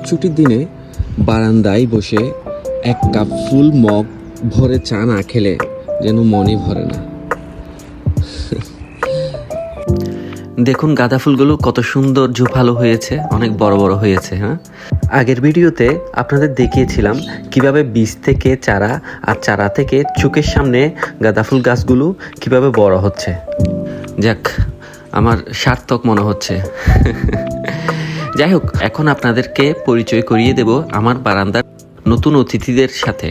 ছুটির দিনে বারান্দায় বসে এক কাপ ফুল মগ ভরে চা না খেলে যেন মনই ভরে না। দেখুন গাঁদা ফুলগুলো কত সুন্দর ঝোপালো হয়েছে, অনেক বড় বড় হয়েছে। হ্যাঁ, আগের ভিডিওতে আপনাদের দেখিয়েছিলাম কিভাবে বীজ থেকে চারা আর চারা থেকে চোখের সামনে গাঁদা ফুল গাছগুলো কিভাবে বড় হচ্ছে। যাক, আমার সার্থক মনে হচ্ছে। যাই হোক, এখন আপনাদেরকে পরিচয় করিয়ে দেব আমার বারান্দার নতুন অতিথিদের সাথে।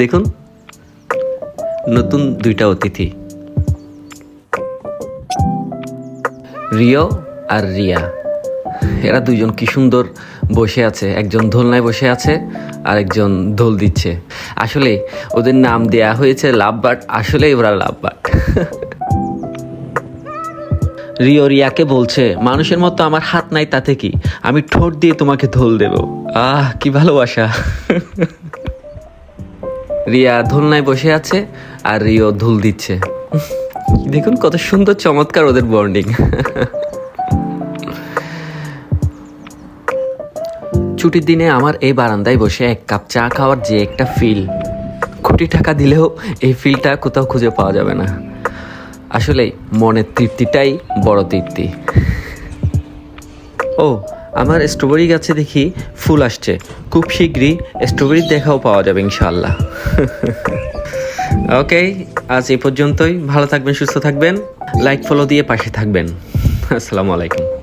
দেখুন, নতুন দুইটা অতিথি, রিও আর রিয়া। এরা দুইজন কি সুন্দর বসে আছে, একজন দোলনায় বসে আছে আর একজন দোল দিচ্ছে। আসলে ওদের নাম দেয়া হয়েছে লাভ বার্ড, আসলে ওরা লাভ বার্ড। রিও রিয়াকে বলছে, মানুষের মতো আমার হাত নাই তাতে কি, আমি ঠোঁট দিয়ে তোমাকে দোল দেব। আহ, কি ভালোবাসা। রিয়া দোলনায় বসে আছে আর রিও দোল দিচ্ছে। দেখুন কত সুন্দর চমৎকার ওদের বন্ডিং। ছুটির দিনে আমার এই বারান্দায় বসে এক কাপ চা খাওয়ার যে একটা ফিল, কোটি টাকা দিলেও এই ফিলটা কোথাও খুঁজে পাওয়া যাবে না। আসলে মনের তৃপ্তিটাই বড় তৃপ্তি। ও, আমার স্ট্রবেরি গাছে দেখি ফুল আসছে, খুব শীঘ্রই স্ট্রবেরির দেখাও পাওয়া যাবে ইনশাআল্লাহ। ওকে, আজ এই পর্যন্তই। ভালো থাকবেন, সুস্থ থাকবেন, লাইক ফলো দিয়ে পাশে থাকবেন। আসসালামু আলাইকুম।